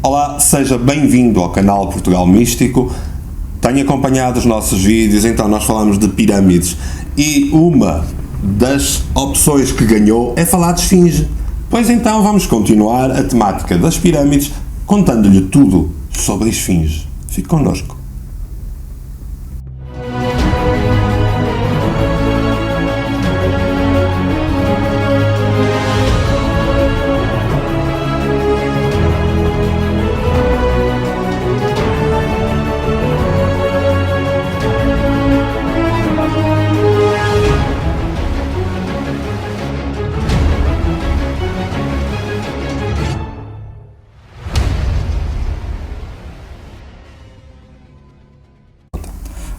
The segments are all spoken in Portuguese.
Olá, seja bem-vindo ao canal Portugal Místico. Tenho acompanhado os nossos vídeos, então nós falamos de pirâmides e uma das opções que ganhou é falar de esfinge. Pois então vamos continuar a temática das pirâmides contando-lhe tudo sobre a esfinge. Fique connosco.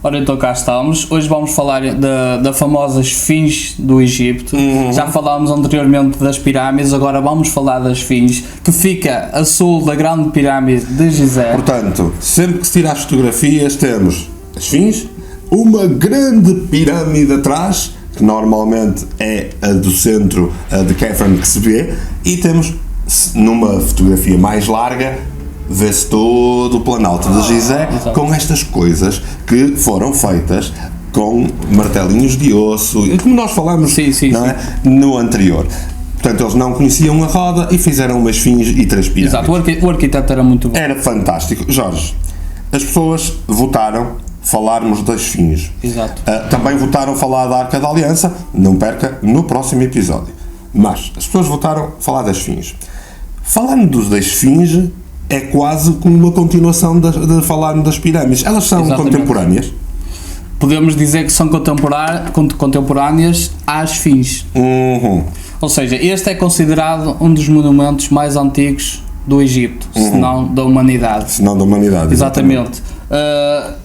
Ora, então cá estamos. Hoje vamos falar da famosa esfinge do Egito. Já falámos anteriormente das pirâmides, agora vamos falar da esfinge, que fica a sul da grande pirâmide de Gizé. Portanto, sempre que se tira as fotografias temos a esfinge, uma grande pirâmide atrás, que normalmente é a do centro de Khafre que se vê, e temos, numa fotografia mais larga, vê-se todo o planalto de Gizé com estas coisas que foram feitas com martelinhos de osso, como nós falamos no anterior. Portanto, eles não conheciam a roda e fizeram uma esfinge e 3 pirâmides. Exato, o arquiteto era muito bom. Era fantástico. Jorge, as pessoas votaram falarmos da esfinge. Exato. Também votaram falar da Arca da Aliança, não perca no próximo episódio. Mas as pessoas votaram falar da esfinge. Falando da esfinge, é quase como uma continuação de falar das pirâmides. Elas são contemporâneas? Podemos dizer que são contemporâneas às esfinge. Ou seja, este é considerado um dos monumentos mais antigos do Egito, se não da humanidade. Se não da humanidade, exatamente.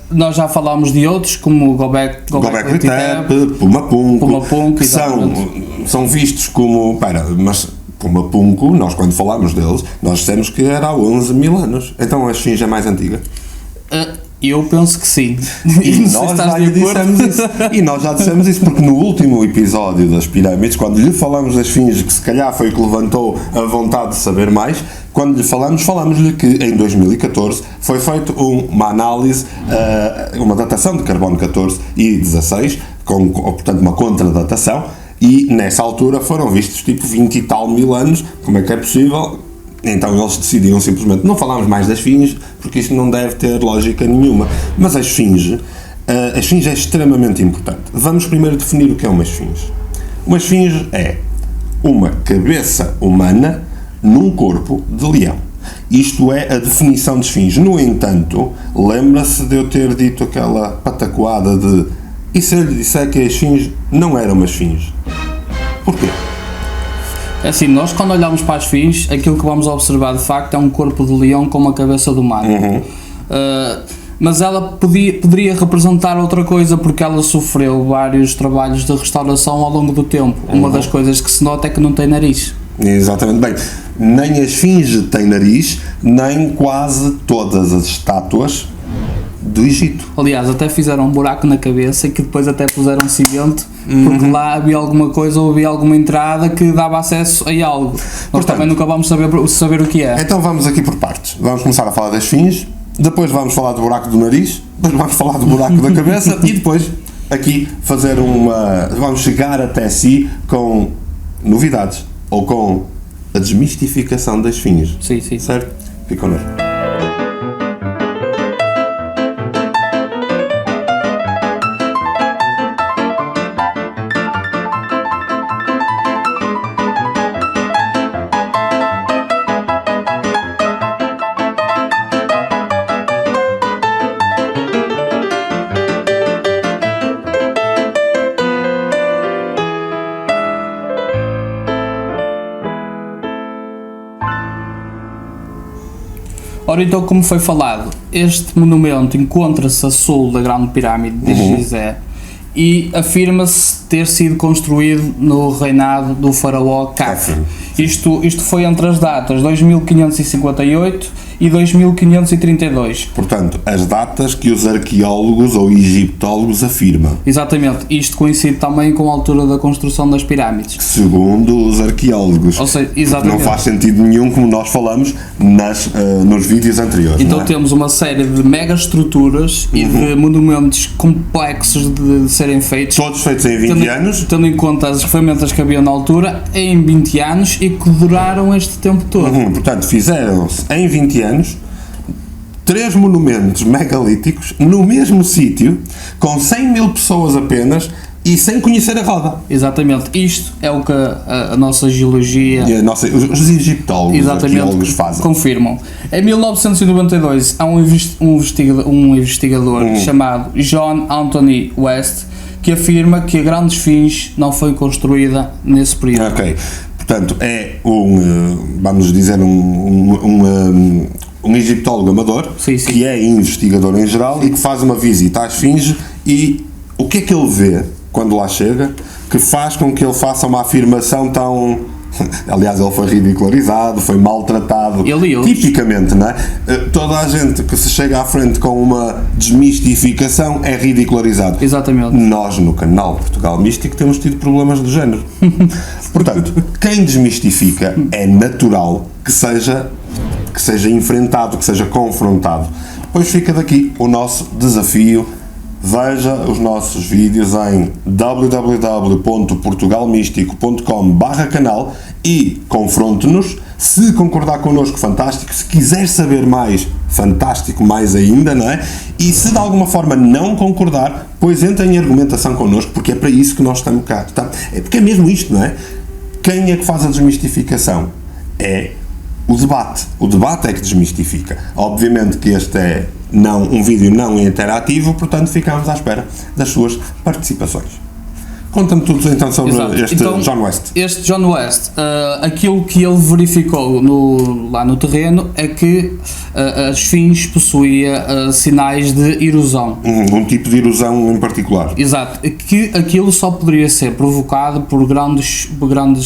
Nós já falámos de outros, como o Göbekli Tepe, Pumapunku, que são vistos como... Pumapunku, nós quando falámos deles, nós dissemos que era há 11 mil anos. Então a esfinge é mais antiga? Eu penso que sim. E nós já dissemos isso porque no último episódio das pirâmides, quando lhe falamos da esfinge, que se calhar foi o que levantou a vontade de saber mais, quando lhe falamos-lhe que em 2014 foi feita uma análise, uma datação de carbono 14 e 16, portanto uma contradatação, e nessa altura foram vistos tipo 20 e tal mil anos. Como é que é possível? Então eles decidiram simplesmente não falarmos mais da esfinge, porque isto não deve ter lógica nenhuma. Mas a esfinge é extremamente importante. Vamos primeiro definir o que é uma esfinge. Uma esfinge é uma cabeça humana num corpo de leão. Isto é a definição de esfinge. No entanto, lembra-se de eu ter dito aquela patacoada de e se eu lhe disser que a esfinge não era uma esfinge? Porquê? É assim, nós quando olhamos para a esfinge, aquilo que vamos observar de facto é um corpo de leão com uma cabeça de humano. Mas ela poderia representar outra coisa, porque ela sofreu vários trabalhos de restauração ao longo do tempo. Uma das coisas que se nota é que não tem nariz. Exatamente. Bem, nem a esfinge tem nariz, nem quase todas as estátuas do Egito. Aliás, até fizeram um buraco na cabeça e que depois até puseram cimento, porque lá havia alguma coisa ou havia alguma entrada que dava acesso a algo. Nós também nunca vamos saber o que é. Então vamos aqui por partes. Vamos começar a falar da esfinge, depois vamos falar do buraco do nariz, depois vamos falar do buraco da cabeça e depois aqui fazer vamos chegar até si com novidades ou com a desmistificação da esfinge. Sim. Certo? Fica connosco. Ora, então, como foi falado, este monumento encontra-se a sul da grande pirâmide de Gizé e afirma-se ter sido construído no reinado do faraó Khafre. Isto foi entre as datas 2558 e 2532. Portanto, as datas que os arqueólogos ou egiptólogos afirmam. Exatamente. Isto coincide também com a altura da construção das pirâmides. Segundo os arqueólogos. Ou seja, exatamente. Não faz sentido nenhum, como nós falamos nos vídeos anteriores. Então não é? temos uma série de megaestruturas e de monumentos complexos de serem feitos. Todos feitos em 20 anos. Tendo em conta as ferramentas que havia na altura, em 20 anos e que duraram este tempo todo. Portanto, fizeram-se em 20 anos 3 monumentos megalíticos no mesmo sítio, com 100 mil pessoas apenas e sem conhecer a roda. Exatamente. Isto é o que a nossa geologia... E os egiptólogos, os arqueólogos fazem. Confirmam. Em 1992 há um investigador chamado John Anthony West que afirma que a Grandes Fins não foi construída nesse período. Ok. Portanto, é vamos dizer, um egiptólogo amador, sim. Que é investigador em geral e que faz uma visita à Esfinge, e o que é que ele vê quando lá chega que faz com que ele faça uma afirmação tão... Aliás, ele foi ridicularizado, foi maltratado, tipicamente, não é? Toda a gente que se chega à frente com uma desmistificação é ridicularizado. Exatamente. Nós, no canal Portugal Místico, temos tido problemas do género. Portanto, quem desmistifica é natural que seja enfrentado, que seja confrontado. Pois fica daqui o nosso desafio. Veja os nossos vídeos em www.portugalmístico.com/canal e confronte-nos. Se concordar connosco, fantástico. Se quiser saber mais, fantástico, mais ainda, não é? E se de alguma forma não concordar, pois entre em argumentação connosco, porque é para isso que nós estamos cá. Tá? É porque é mesmo isto, não é? Quem é que faz a desmistificação? É o debate. O debate é que desmistifica. Obviamente que este é um vídeo não interativo, portanto ficamos à espera das suas participações. Conta-me tudo então sobre John West. Este John West, aquilo que ele verificou lá no terreno é que a Esfinge possuía sinais de erosão. Um tipo de erosão em particular. Exato, que aquilo só poderia ser provocado por grandes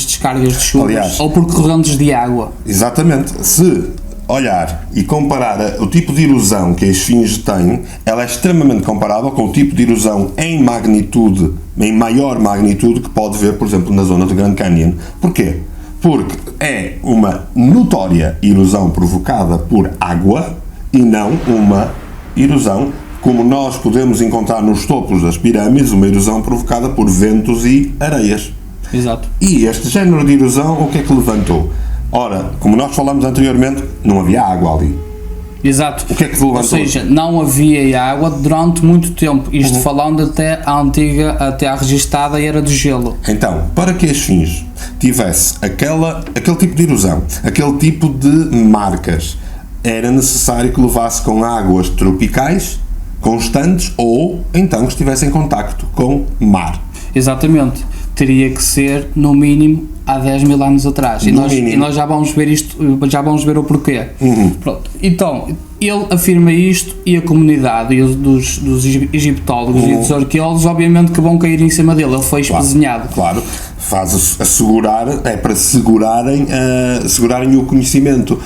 descargas de chuvas ou por correntes de água. Exatamente. Se olhar e comparar o tipo de erosão que a Esfinge tem, ela é extremamente comparável com o tipo de erosão em maior magnitude que pode ver, por exemplo, na zona do Grand Canyon. Porquê? Porque é uma notória erosão provocada por água e não uma erosão como nós podemos encontrar nos topos das pirâmides, uma erosão provocada por ventos e areias. Exato. E este género de erosão, o que é que levantou? Ora, como nós falamos anteriormente, não havia água ali. Exato. O que é que levantou? Ou seja, não havia água durante muito tempo. Isto falando até a registada era de gelo. Então, para que a Esfinge tivesse aquele tipo de erosão, aquele tipo de marcas, era necessário que levasse com águas tropicais, constantes, ou então que estivesse em contacto com mar. Exatamente. Teria que ser, no mínimo, há 10 mil anos atrás. E nós já vamos ver isto, já vamos ver o porquê. Pronto. Então, ele afirma isto e a comunidade e dos egiptólogos e dos arqueólogos, obviamente, que vão cair em cima dele. Ele foi espezinhado. Claro. Faz assegurar, é para segurarem o conhecimento.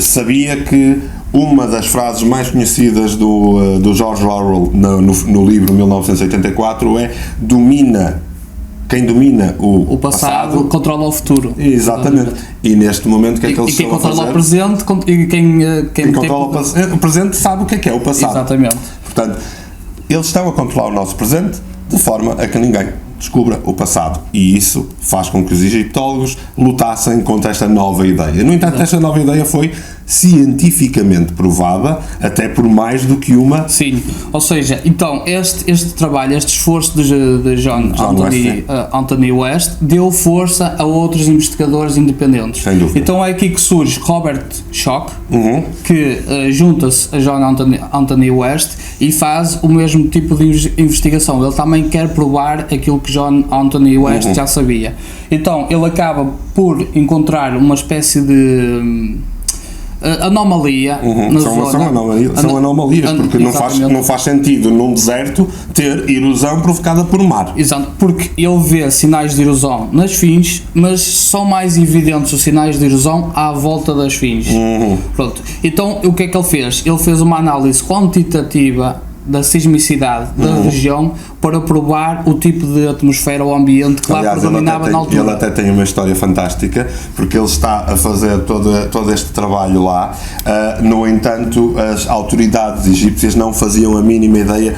Sabia que uma das frases mais conhecidas do George Orwell no livro 1984 é quem domina o passado controla o futuro. Exatamente. E neste momento o que é que eles estão a fazer? Quem controla o presente e quem controla o presente sabe o que é o passado. Exatamente. Portanto, eles estão a controlar o nosso presente de forma a que ninguém descubra o passado. E isso faz com que os egiptólogos lutassem contra esta nova ideia. No entanto, esta nova ideia foi cientificamente provada, até por mais do que uma... Sim, ou seja, então este trabalho, este esforço de John Anthony West deu força a outros investigadores independentes. Sem dúvida. Então é aqui que surge Robert Schoch, que junta-se a John Anthony West e faz o mesmo tipo de investigação. Ele também quer provar aquilo que John Anthony West já sabia. Então ele acaba por encontrar uma espécie de anomalia na zona. São anomalias, porque não faz sentido num deserto ter erosão provocada por mar. Exato, porque ele vê sinais de erosão nas fins, mas são mais evidentes os sinais de erosão à volta das fins. Pronto. Então, o que é que ele fez? Ele fez uma análise quantitativa da sismicidade da região para provar o tipo de atmosfera ou ambiente que lá predominava na altura. Ele até tem uma história fantástica, porque ele está a fazer todo este trabalho lá. No entanto, as autoridades egípcias não faziam a mínima ideia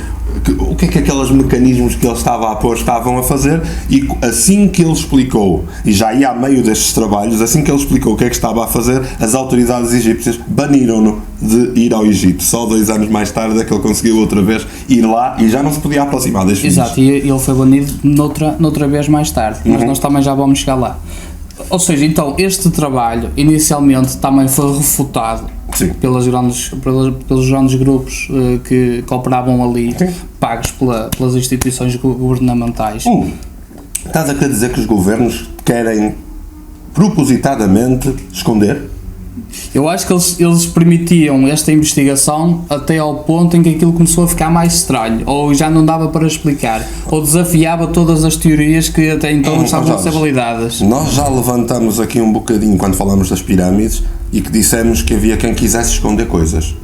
o que é que aqueles mecanismos que ele estava a pôr estavam a fazer, e assim que ele explicou, e já ia a meio destes trabalhos, assim que ele explicou o que é que estava a fazer, as autoridades egípcias baniram-no de ir ao Egito. Só 2 anos mais tarde é que ele conseguiu outra vez ir lá e já não se podia aproximar das fins. Exato, e ele foi banido noutra vez mais tarde, mas nós também já vamos chegar lá. Ou seja, então, este trabalho inicialmente também foi refutado pelos grandes grupos que operavam ali, pagos pelas instituições governamentais. Estás a querer dizer que os governos querem propositadamente esconder? Eu acho que eles permitiam esta investigação até ao ponto em que aquilo começou a ficar mais estranho, ou já não dava para explicar, ou desafiava todas as teorias que até então estavam a ser validadas. Nós já levantamos aqui um bocadinho quando falamos das pirâmides e que dissemos que havia quem quisesse esconder coisas.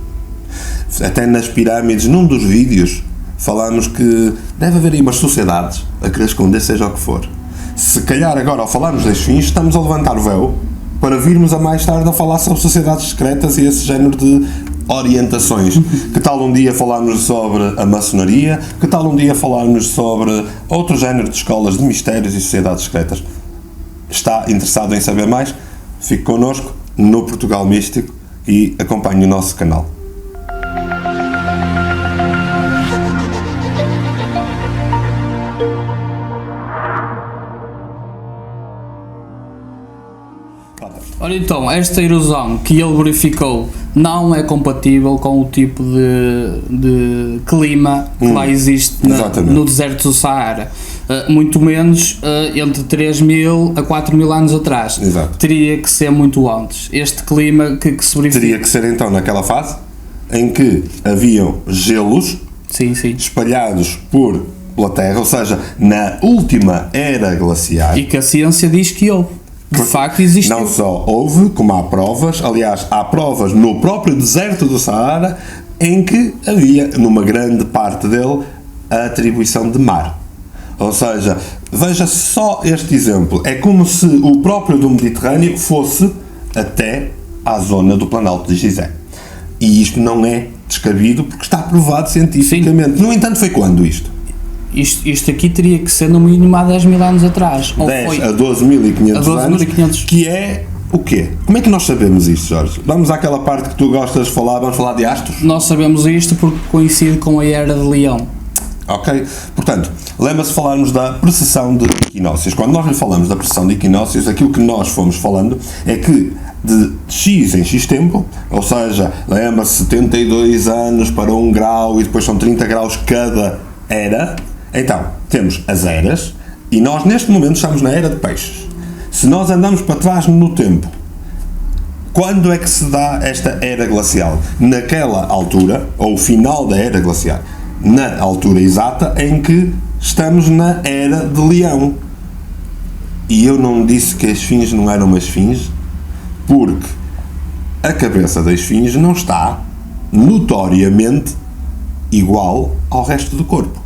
Até nas pirâmides, num dos vídeos, falamos que deve haver aí umas sociedades a querer esconder seja o que for. Se calhar agora, ao falarmos das fins, estamos a levantar o véu para virmos a mais tarde a falar sobre sociedades secretas e esse género de orientações. Que tal um dia falarmos sobre a maçonaria? Que tal um dia falarmos sobre outro género de escolas de mistérios e sociedades secretas? Está interessado em saber mais? Fique connosco no Portugal Místico e acompanhe o nosso canal. Ora então, esta erosão que ele verificou não é compatível com o tipo de clima que lá existe no deserto do Saara. Muito menos entre 3.000 a 4.000 anos atrás. Exato. Teria que ser muito antes. Este clima que se verifica... Teria que ser então naquela fase em que haviam gelos espalhados pela Terra, ou seja, na última era glaciar. E que a ciência diz que houve. De facto existiu. Não só houve, como há provas, aliás, há provas no próprio deserto do Saara em que havia, numa grande parte dele, a atribuição de mar. Ou seja, veja só este exemplo. É como se o próprio do Mediterrâneo fosse até à zona do Planalto de Gizé. E isto não é descabido porque está provado cientificamente. No entanto, foi quando isto? Isto aqui teria que ser no mínimo há 10.000 anos atrás. 10 a 12.500 anos, que é o quê? Como é que nós sabemos isto, Jorge? Vamos àquela parte que tu gostas de falar, vamos falar de astros? Nós sabemos isto porque coincide com a Era de Leão. Ok, portanto, lembra-se de falarmos da precessão de equinócios. Quando nós lhe falamos da precessão de equinócios, aquilo que nós fomos falando é que de X em X tempo, ou seja, lembra-se 72 anos para 1 grau e depois são 30 graus cada era. Então, temos as eras e nós neste momento estamos na era de peixes. Se nós andamos para trás no tempo, quando é que se dá esta era glacial? Naquela altura, ou final da era glacial, na altura exata em que estamos na era de Leão. E eu não disse que as esfinges não eram uma esfinge, porque a cabeça da esfinge não está notoriamente igual ao resto do corpo.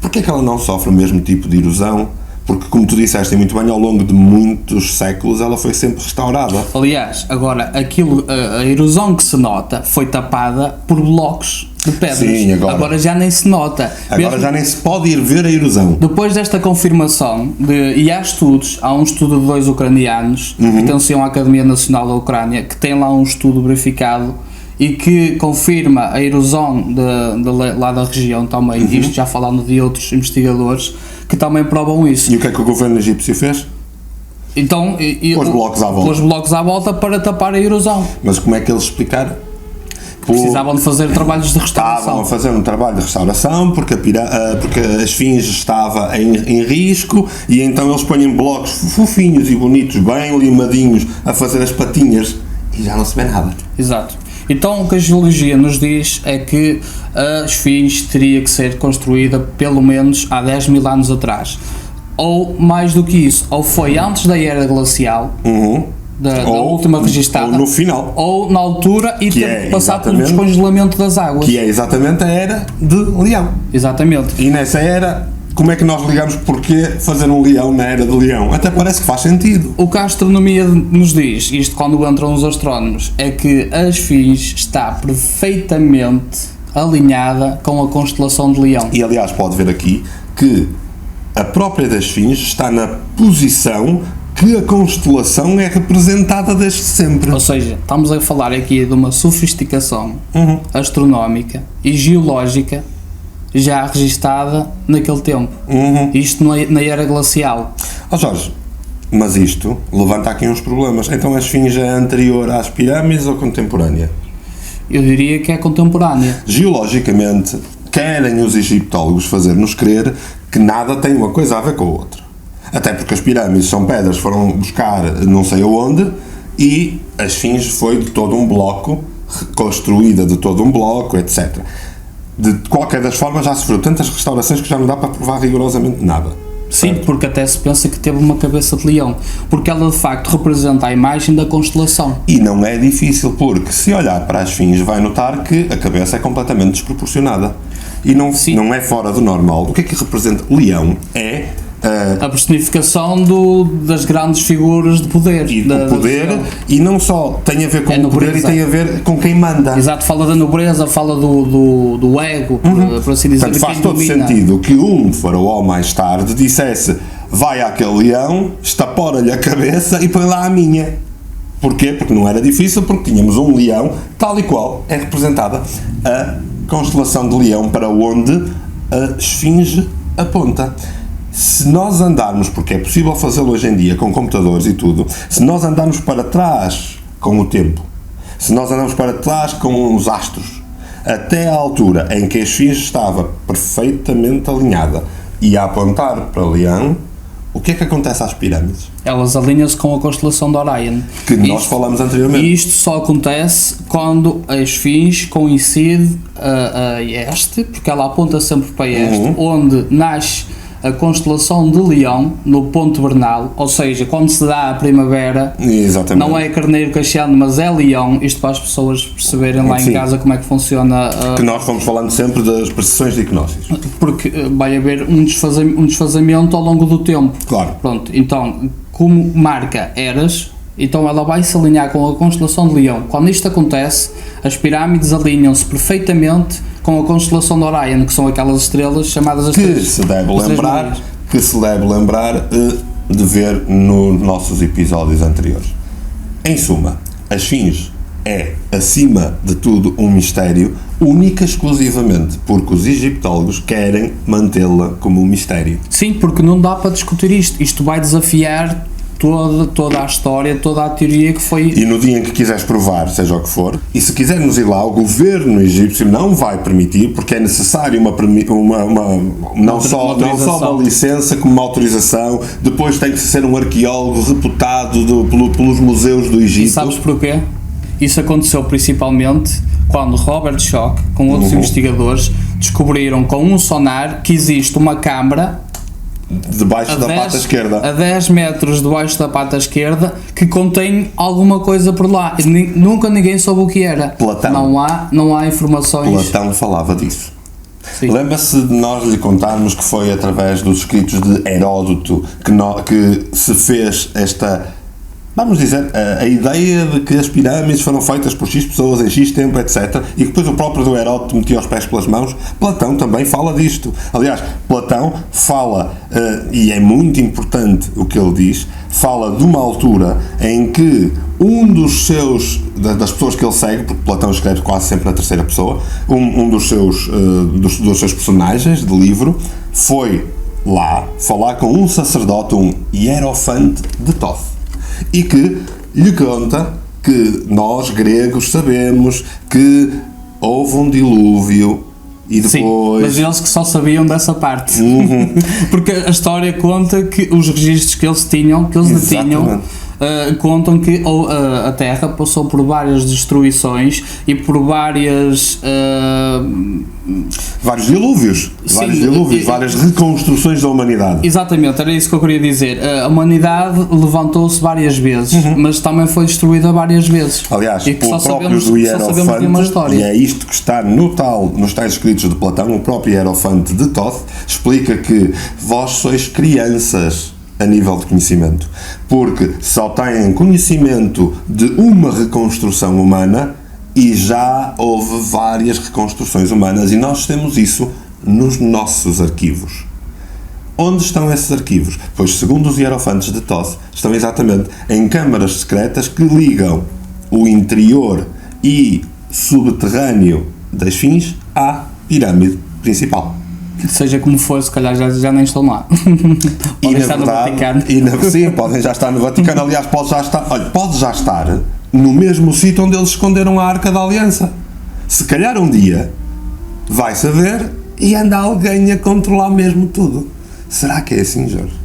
Porquê é que ela não sofre o mesmo tipo de erosão? Porque, como tu disseste muito bem, ao longo de muitos séculos ela foi sempre restaurada. Aliás, agora, a erosão que se nota foi tapada por blocos de pedras. Sim, agora já nem se nota. Agora já nem se pode ir ver a erosão. Depois desta confirmação, e há estudos, há um estudo de 2 ucranianos que pertenciam à Academia Nacional da Ucrânia, que tem lá um estudo verificado e que confirma a erosão lá da região também, isto já falando de outros investigadores, que também provam isso. E o que é que o governo egípcio fez? Então, pôs blocos à volta. Pôs blocos à volta para tapar a erosão. Mas como é que eles explicaram? Precisavam de fazer trabalhos de restauração. Estavam a fazer um trabalho de restauração porque a esfinge estava em risco e então eles põem blocos fofinhos e bonitos, bem limadinhos, a fazer as patinhas e já não se vê nada. Exato. Então o que a geologia nos diz é que a esfinge teria que ser construída pelo menos há 10 mil anos atrás. Ou mais do que isso, ou foi antes da era glacial, da última registada, ou no final, ou na altura e teve que passar pelo descongelamento das águas. Que é exatamente a era de Leão. Exatamente. E nessa era, como é que nós ligamos porquê fazer um leão na era de Leão? Até parece que faz sentido. O que a astronomia nos diz, isto quando entram os astrónomos, é que a esfinge está perfeitamente alinhada com a constelação de Leão. E aliás pode ver aqui que a própria da esfinge está na posição que a constelação é representada desde sempre. Ou seja, estamos a falar aqui de uma sofisticação astronómica e geológica já registada naquele tempo. Isto na era glacial. Jorge, mas isto levanta aqui uns problemas. Então a esfinge é anterior às pirâmides ou contemporânea? Eu diria que é contemporânea. Geologicamente, querem os egiptólogos fazer-nos crer que nada tem uma coisa a ver com a outra. Até porque as pirâmides são pedras, foram buscar não sei aonde, e a esfinge foi de todo um bloco, reconstruída de todo um bloco, etc. De qualquer das formas já sofreu tantas restaurações que já não dá para provar rigorosamente nada. Sim, certo? Porque até se pensa que teve uma cabeça de leão, porque ela de facto representa a imagem da constelação. E não é difícil, porque se olhar para a esfinge vai notar que a cabeça é completamente desproporcionada. E não é fora do normal. O que é que representa? Leão é a personificação das grandes figuras de poder. E do poder, e não só tem a ver com o poder, e tem a ver com quem manda. Exato, fala da nobreza, fala do ego, por assim dizer. Portanto, faz todo sentido que um faraó mais tarde dissesse: vai àquele leão, estapora-lhe a cabeça e põe lá a minha. Porquê? Porque não era difícil, porque tínhamos um leão, tal e qual é representada a constelação de Leão, para onde a esfinge aponta. Se nós andarmos, porque é possível fazê-lo hoje em dia com computadores e tudo, se nós andarmos para trás com o tempo, se nós andarmos para trás com os astros, até à altura em que a esfinge estava perfeitamente alinhada e a apontar para Leão, o que é que acontece às pirâmides? Elas alinham-se com a constelação de Orion. Que nós falamos anteriormente. E isto só acontece quando a esfinge coincide a este, porque ela aponta sempre para este, onde nasce a constelação de Leão, no ponto vernal, ou seja, quando se dá a primavera. Exatamente. Não é carneiro cachando, mas é Leão, isto para as pessoas perceberem lá em casa como é que funciona. Que nós fomos falando sempre das precessões de equinócios. Porque vai haver um desfazamento ao longo do tempo. Claro. Pronto, então, como marca eras, então ela vai se alinhar com a constelação de Leão. Quando isto acontece, as pirâmides alinham-se perfeitamente com a constelação de Orion, que são aquelas estrelas chamadas as que se deve lembrar de ver nos nossos episódios anteriores. Em suma, a esfinge é, acima de tudo, um mistério, única e exclusivamente porque os egiptólogos querem mantê-la como um mistério. Sim, porque não dá para discutir isto. Isto vai desafiar toda a história, toda a teoria que foi... E no dia em que quiseres provar, seja o que for, e se quisermos ir lá, o governo egípcio não vai permitir, porque é necessário não só uma licença, como uma autorização. Depois tem que ser um arqueólogo reputado pelos museus do Egito. E sabes porquê? Isso aconteceu principalmente quando Robert Schoch, com outros investigadores, descobriram com um sonar que existe uma câmara debaixo da pata esquerda, a 10 metros debaixo da pata esquerda, que contém alguma coisa por lá. Nunca ninguém soube o que era. Platão. Não há informações. Platão falava disso. Sim. Lembra-se de nós lhe contarmos que foi através dos escritos de Heródoto que se fez esta, vamos dizer, a ideia de que as pirâmides foram feitas por X pessoas em X tempo, etc. E que depois o próprio do Heródoto metia os pés pelas mãos. Platão também fala disto. Aliás, Platão fala, e é muito importante o que ele diz, fala de uma altura em que um dos seus, das pessoas que ele segue, porque Platão escreve quase sempre na terceira pessoa, um dos seus personagens de livro, foi lá falar com um sacerdote, um hierofante de Toth. E que lhe conta que nós, gregos, sabemos que houve um dilúvio e depois... Sim, mas eles que só sabiam dessa parte. Porque a história conta que os registros que eles detinham, contam que a Terra passou por várias destruições e por vários dilúvios, várias reconstruções da humanidade. Exatamente, era isso que eu queria dizer. A humanidade levantou-se várias vezes, mas também foi destruída várias vezes. Aliás, e que o próprio do Hierofante, e é isto que está nos tais escritos de Platão, o próprio Hierofante de Thoth explica que vós sois crianças a nível de conhecimento, porque só têm conhecimento de uma reconstrução humana e já houve várias reconstruções humanas e nós temos isso nos nossos arquivos. Onde estão esses arquivos? Pois, segundo os Hierofantes de Thoth, estão exatamente em câmaras secretas que ligam o interior e subterrâneo das Esfinges à pirâmide principal. Seja como for, se calhar já nem estão lá. Podem estar no Vaticano. Sim, podem já estar no Vaticano. Aliás, pode já estar no mesmo sítio onde eles esconderam a Arca da Aliança. Se calhar um dia vai saber e anda alguém a controlar mesmo tudo. Será que é assim, Jorge?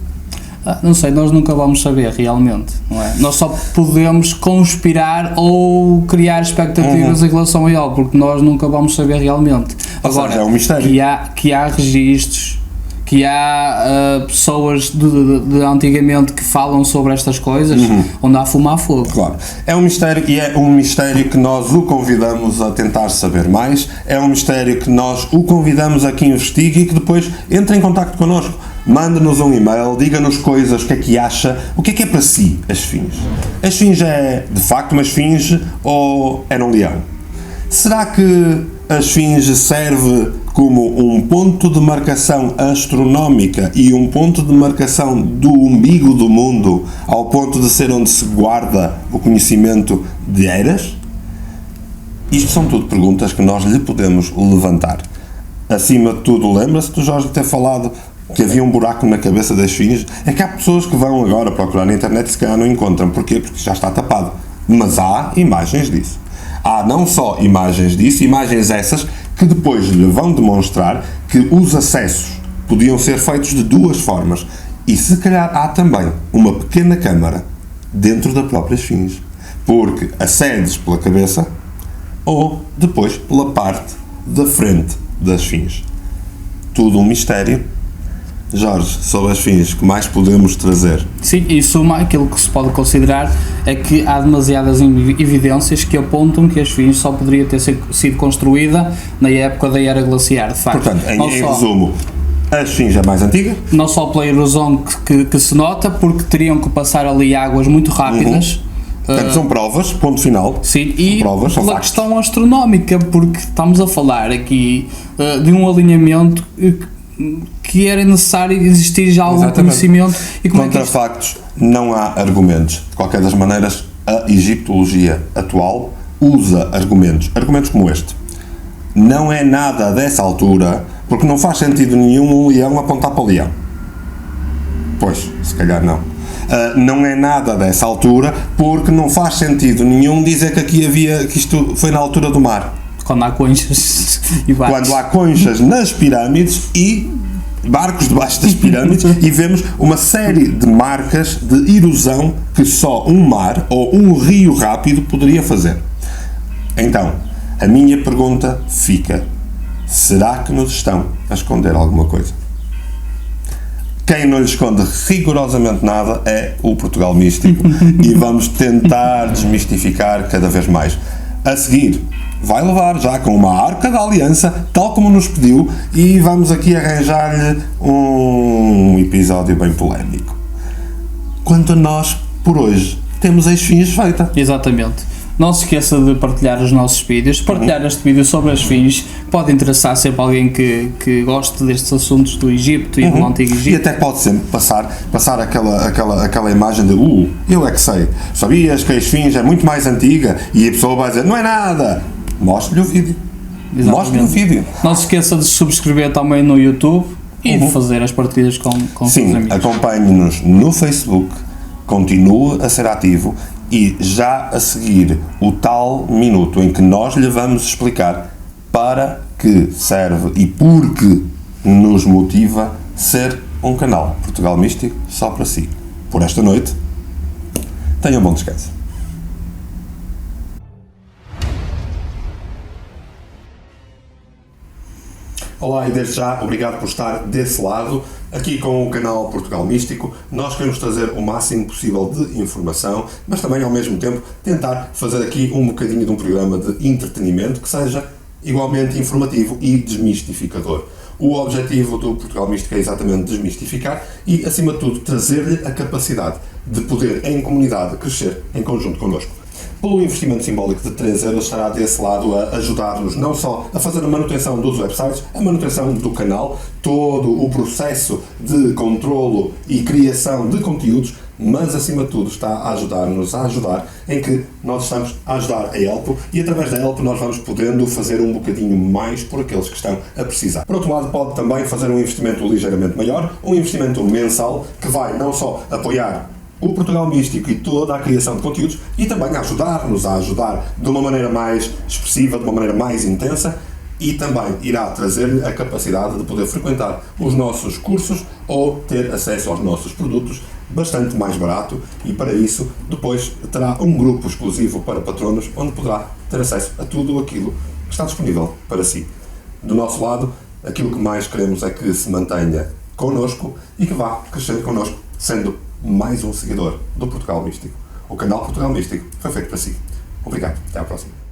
Não sei, nós nunca vamos saber realmente, não é? Nós só podemos conspirar ou criar expectativas em relação a ele, porque nós nunca vamos saber realmente. Agora, é um mistério. Que há registros, que há pessoas de antigamente que falam sobre estas coisas, onde há fumo há fogo. Claro, é um mistério e é um mistério que nós o convidamos a tentar saber mais, é um mistério que nós o convidamos a que investigue e que depois entre em contacto connosco. Mande-nos um e-mail, diga-nos coisas, o que é que acha, o que é para si a esfinge. A esfinge é de facto uma esfinge ou era um leão? Será que a esfinge serve como um ponto de marcação astronómica e um ponto de marcação do umbigo do mundo, ao ponto de ser onde se guarda o conhecimento de eras? Isto são tudo perguntas que nós lhe podemos levantar. Acima de tudo, lembra-se do Jorge ter falado que havia um buraco na cabeça das esfinge? É que há pessoas que vão agora procurar na internet e se calhar não encontram. Porquê? Porque já está tapado. Mas há imagens disso. Há não só imagens disso, imagens essas que depois lhe vão demonstrar que os acessos podiam ser feitos de duas formas. E se calhar há também uma pequena câmara dentro da própria esfinge. Porque acedes pela cabeça ou depois pela parte da frente da esfinge. Tudo um mistério. Jorge, sobre as esfinge, que mais podemos trazer? Sim, em suma, aquilo que se pode considerar é que há demasiadas evidências que apontam que a esfinge só poderia ter sido construída na época da Era Glaciar, de facto. Portanto, em resumo, a esfinge é mais antiga? Não só pela erosão que se nota, porque teriam que passar ali águas muito rápidas. Portanto, são provas, ponto final. Sim, e provas, são pela factos. questão astronómica, porque estamos a falar aqui de um alinhamento que era necessário existir já algum conhecimento. E como contra factos não há argumentos. De qualquer das maneiras, a egiptologia atual usa argumentos como este. Não é nada dessa altura, porque não faz sentido nenhum um leão apontar para o leão. Pois, se calhar não. Não é nada dessa altura, porque não faz sentido nenhum dizer que aqui que isto foi na altura do mar. Quando há conchas e barcos. Quando há conchas nas pirâmides e barcos debaixo das pirâmides e vemos uma série de marcas de erosão que só um mar ou um rio rápido poderia fazer. Então, a minha pergunta fica: será que nos estão a esconder alguma coisa? Quem não lhe esconde rigorosamente nada é o Portugal Místico e vamos tentar desmistificar cada vez mais. A seguir, vai levar já com uma Arca da Aliança, tal como nos pediu, e vamos aqui arranjar-lhe um episódio bem polémico. Quanto a nós, por hoje, temos a esfinge feita. Exatamente. Não se esqueça de partilhar os nossos vídeos, partilhar este vídeo sobre as esfinge, pode interessar sempre alguém que goste destes assuntos do Egito e do Antigo Egito. E até pode sempre passar aquela imagem de eu é que sei, sabias que a esfinge é muito mais antiga? E a pessoa vai dizer, não é nada. Mostre-lhe o vídeo. Mostre-lhe o vídeo. Não se esqueça de subscrever também no YouTube e de fazer as partilhas com seus amigos. Acompanhe-nos no Facebook, continue a ser ativo e já a seguir o tal minuto em que nós lhe vamos explicar para que serve e por que nos motiva ser um canal Portugal Místico só para si. Por esta noite, Tenham bom descanso. Olá e desde já, obrigado por estar desse lado, aqui com o canal Portugal Místico. Nós queremos trazer o máximo possível de informação, mas também ao mesmo tempo tentar fazer aqui um bocadinho de um programa de entretenimento que seja igualmente informativo e desmistificador. O objetivo do Portugal Místico é exatamente desmistificar e, acima de tudo, trazer-lhe a capacidade de poder, em comunidade, crescer em conjunto connosco. Pelo investimento simbólico de 3€ estará desse lado a ajudar-nos não só a fazer a manutenção dos websites, a manutenção do canal, todo o processo de controlo e criação de conteúdos, mas acima de tudo está a ajudar-nos a ajudar em que nós estamos a ajudar a Elpo e através da Elpo nós vamos podendo fazer um bocadinho mais por aqueles que estão a precisar. Por outro lado, pode também fazer um investimento ligeiramente maior, um investimento mensal que vai não só apoiar o Portugal Místico e toda a criação de conteúdos e também ajudar-nos a ajudar de uma maneira mais expressiva, de uma maneira mais intensa e também irá trazer-lhe a capacidade de poder frequentar os nossos cursos ou ter acesso aos nossos produtos bastante mais barato e para isso depois terá um grupo exclusivo para patronos onde poderá ter acesso a tudo aquilo que está disponível para si. Do nosso lado, aquilo que mais queremos é que se mantenha connosco e que vá crescer connosco, sendo mais um seguidor do Portugal Místico. O canal Portugal Místico foi feito para si. Obrigado. Até à próxima.